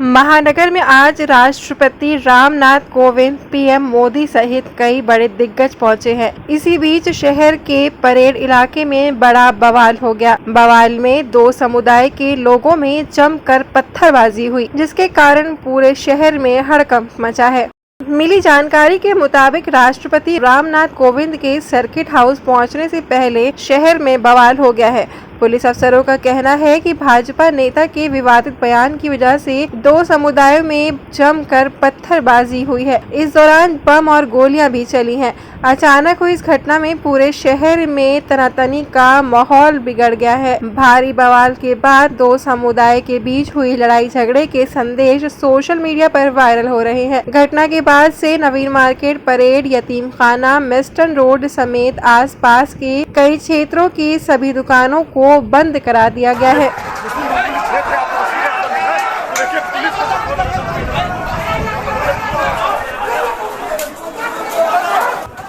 महानगर में आज राष्ट्रपति रामनाथ कोविंद, पीएम मोदी सहित कई बड़े दिग्गज पहुंचे हैं। इसी बीच शहर के परेड इलाके में बड़ा बवाल हो गया। बवाल में दो समुदाय के लोगों में जमकर पत्थरबाजी हुई, जिसके कारण पूरे शहर में हड़कंप मचा है। मिली जानकारी के मुताबिक राष्ट्रपति रामनाथ कोविंद के सर्किट हाउस पहुंचने से पहले शहर में बवाल हो गया है। पुलिस अफसरों का कहना है कि भाजपा नेता के विवादित बयान की वजह से दो समुदायों में जमकर पत्थरबाजी हुई है। इस दौरान बम और गोलियां भी चली हैं। अचानक हुई इस घटना में पूरे शहर में तनातनी का माहौल बिगड़ गया है। भारी बवाल के बाद दो समुदाय के बीच हुई लड़ाई झगड़े के संदेश सोशल मीडिया पर वायरल हो रहे हैं। घटना के बाद से नवीन मार्केट, परेड, यतीम खाना, मिस्टन रोड समेत आसपास के कई क्षेत्रों की सभी दुकानों को बंद करा दिया गया है।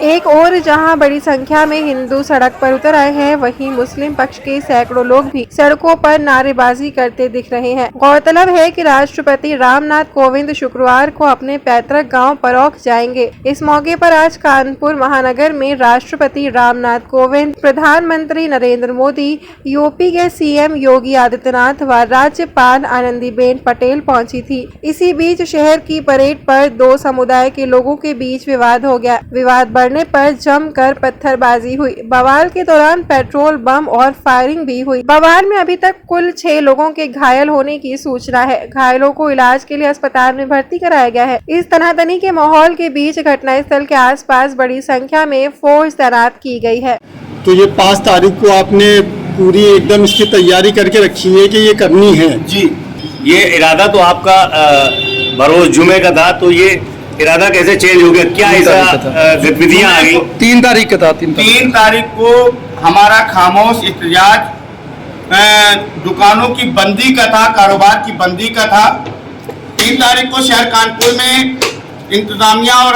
एक और जहां बड़ी संख्या में हिंदू सड़क पर उतर आए हैं, वहीं मुस्लिम पक्ष के सैकड़ों लोग भी सड़कों पर नारेबाजी करते दिख रहे हैं। गौरतलब है कि राष्ट्रपति रामनाथ कोविंद शुक्रवार को अपने पैतृक गांव परोख जाएंगे। इस मौके पर आज कानपुर महानगर में राष्ट्रपति रामनाथ कोविंद, प्रधानमंत्री नरेंद्र मोदी, यूपी के सीएम योगी आदित्यनाथ व राज्यपाल आनंदीबेन पटेल पहुंची थी। इसी बीच शहर की परेड पर दो समुदाय के लोगों के बीच विवाद हो गया। विवाद पर जमकर पत्थरबाजी हुई। बवाल के दौरान पेट्रोल बम और फायरिंग भी हुई। बवाल में अभी तक कुल 6 लोगों के घायल होने की सूचना है। घायलों को इलाज के लिए अस्पताल में भर्ती कराया गया है। इस तनातनी के माहौल के बीच घटनास्थल के आसपास बड़ी संख्या में फोर्स तैनात की गई है। तो ये 5 तारीख को आपने पूरी एकदम इसकी तैयारी करके रखी है कि ये करनी है? जी, ये इरादा तो आपका बरोज जुमे का था, तो ये इरादा कैसे चेंज हो गया? क्या ऐसा गतिविधियां आ गई? 3 तारीख का था। 3 तारीख को हमारा खामोश एहतजाज दुकानों की बंदी का था, कारोबार की बंदी का था। 3 तारीख को शहर कानपुर में इंतजामिया और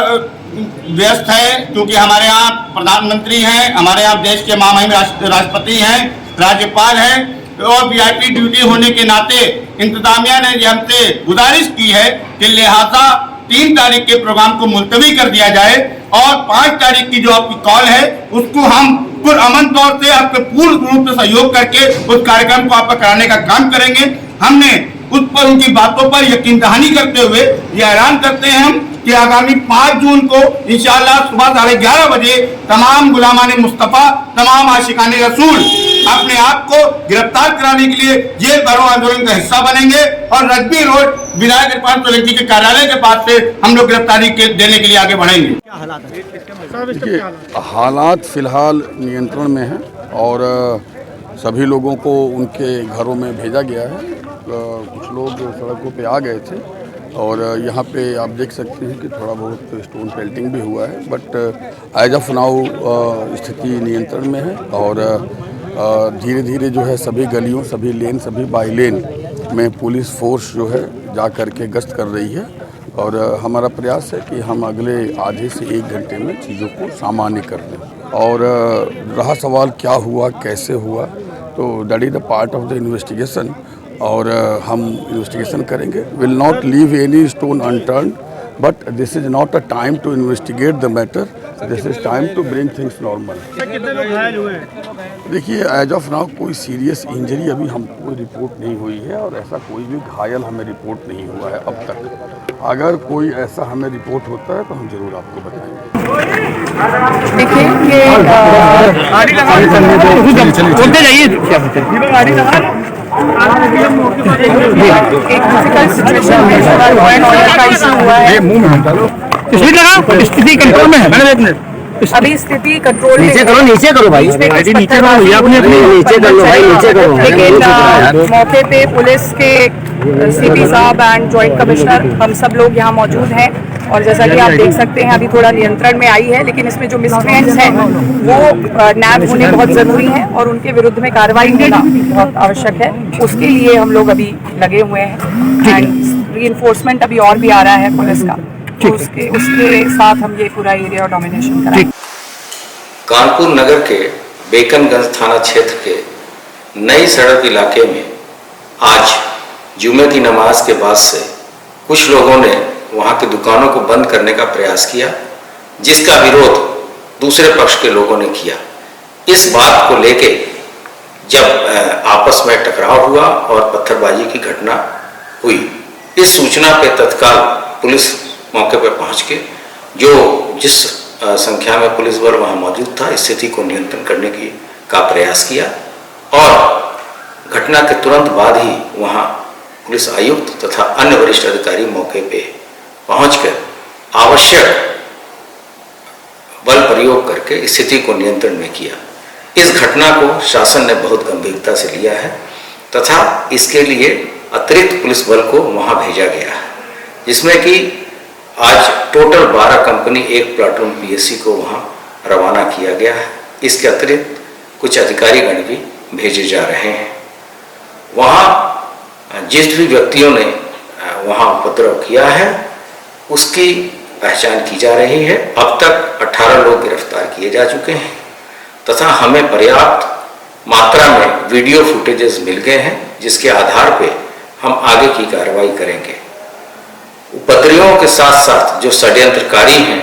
व्यस्त है, क्योंकि हमारे यहाँ प्रधानमंत्री हैं, हमारे यहाँ देश के महामहिम राष्ट्रपति हैं, राज्यपाल हैं, और वीआईपी ड्यूटी होने के नाते इंतजामिया ने हमसे गुजारिश की है कि लिहाजा 3 तारीख के प्रोग्राम को मुलतवी कर दिया जाए और 5 तारीख की जो आपकी कॉल है उसको हम पुरअमन तौर से आपके पूर्ण रूप से सहयोग करके उस कार्यक्रम को आपका कराने का काम करेंगे। हमने उस पर उनकी बातों पर यकीन दहानी करते हुए ये ऐलान करते हैं हम कि आगामी 5 जून को इंशाअल्लाह सुबह 11:30 बजे तमाम गुलामाने मुस्तफ़ा, तमाम आशिकाने रसूल अपने आप को गिरफ्तार कराने के लिए जेल भरो आंदोलन का हिस्सा बनेंगे और रजबी रोड विधायक इरफान सोलंकी के कार्यालय के पास से हम लोग गिरफ्तारी देने के लिए आगे बढ़ेंगे। क्या हालात है? हालात फिलहाल नियंत्रण में है और सभी लोगों को उनके घरों में भेजा गया है। कुछ लोग सड़कों पे आ गए थे और यहाँ पे आप देख सकते हैं कि थोड़ा बहुत स्टोन पेल्टिंग भी हुआ है, बट एज ऑफ नाउ स्थिति नियंत्रण में है और धीरे धीरे जो है सभी गलियों, सभी लेन, सभी बाई लेन में पुलिस फोर्स जो है जा कर के गश्त कर रही है और हमारा प्रयास है कि हम अगले आधे से 1 घंटे में चीज़ों को सामान्य कर दें। और रहा सवाल क्या हुआ, कैसे हुआ, तो that is the part of the investigation और हम इन्वेस्टिगेशन करेंगे। Will not leave any stone unturned, but this is not a time to investigate the matter, this is time to bring things normal. कितने लोग घायल हुए? देखिए, as of now कोई serious injury अभी हमको रिपोर्ट नहीं हुई है और ऐसा कोई भी घायल हमें रिपोर्ट नहीं हुआ है अब तक। अगर कोई ऐसा हमें रिपोर्ट होता है तो हम जरूर आपको बताएंगे। देखिए एक फिजिकल सिचुएशन में लॉ एंड ऑर्डर का इशू हुआ है। स्थिति कंट्रोल में है। अभी स्थिति कंट्रोल में नीचे करो भाई, नीचे करो भाई, नीचे करो। लेकिन मौके पे पुलिस के सीपी साहब एंड जॉइंट कमिश्नर हम सब लोग यहाँ मौजूद हैं और जैसा कि आप देख सकते हैं अभी थोड़ा नियंत्रण में आई है, लेकिन इसमें जो मिसक्रिएंट्स हैं वो नैब होने बहुत ज़रूरी है और उनके विरुद्ध में कार्रवाई होना बहुत आवश्यक है। उसके लिए हम लोग अभी लगे हुए हैं एंड रीइंफोर्समेंट अभी और भी आ रहा है पुलिस का, तो उसके साथ हम ये पूरा एरिया डोमिनेशन कराएंगे। कानपुर नगर के बेकनगंज थाना क्षेत्र के नई सड़क इलाके में आज जुमे की नमाज के बाद से कुछ लोगों ने वहां की दुकानों को बंद करने का प्रयास किया, जिसका विरोध दूसरे पक्ष के लोगों ने किया। इस बात को लेके जब आपस में टकराव हुआ और पत्थरबाजी की घटना हुई, इस सूचना पे तत्काल पुलिस मौके पर पहुंच के जिस संख्या में पुलिस बल वहां मौजूद था, स्थिति को नियंत्रण करने का प्रयास किया और घटना के तुरंत बाद ही वहां पुलिस आयुक्त तथा अन्य वरिष्ठ अधिकारी मौके पे पहुंचकर आवश्यक बल प्रयोग करके स्थिति को नियंत्रण में किया। इस घटना को शासन ने बहुत गंभीरता से लिया है तथा इसके लिए अतिरिक्त पुलिस बल को वहां भेजा गया है, जिसमें कि आज टोटल 12 कंपनी 1 प्लाटून पीएससी को वहां रवाना किया गया है। इसके अतिरिक्त कुछ अधिकारीगण भी भेजे जा रहे हैं। वहां जिस भी व्यक्तियों ने वहां उपद्रव किया है उसकी पहचान की जा रही है। अब तक 18 लोग गिरफ्तार किए जा चुके हैं तथा हमें पर्याप्त मात्रा में वीडियो फुटेजेस मिल गए हैं, जिसके आधार पे हम आगे की कार्रवाई करेंगे। उपद्रवियों के साथ साथ जो षड्यंत्रकारी हैं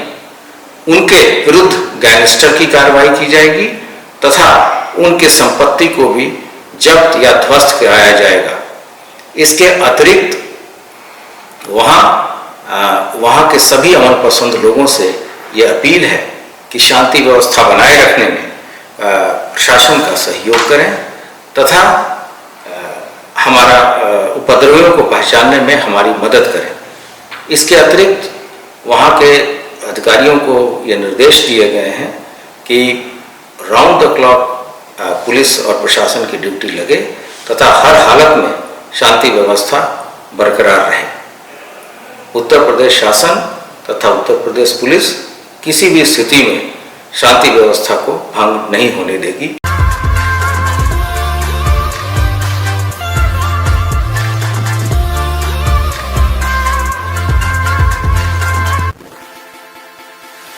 उनके विरुद्ध गैंगस्टर की कार्रवाई की जाएगी तथा उनकी संपत्ति को भी जब्त या ध्वस्त कराया जाएगा। इसके अतिरिक्त वहाँ के सभी अमन पसंद लोगों से ये अपील है कि शांति व्यवस्था बनाए रखने में प्रशासन का सहयोग करें तथा हमारा उपद्रवियों को पहचानने में हमारी मदद करें। इसके अतिरिक्त वहाँ के अधिकारियों को ये निर्देश दिए गए हैं कि राउंड द क्लॉक पुलिस और प्रशासन की ड्यूटी लगे तथा हर हालत में शांति व्यवस्था बरकरार रहे। उत्तर प्रदेश शासन तथा उत्तर प्रदेश पुलिस किसी भी स्थिति में शांति व्यवस्था को भंग नहीं होने देगी।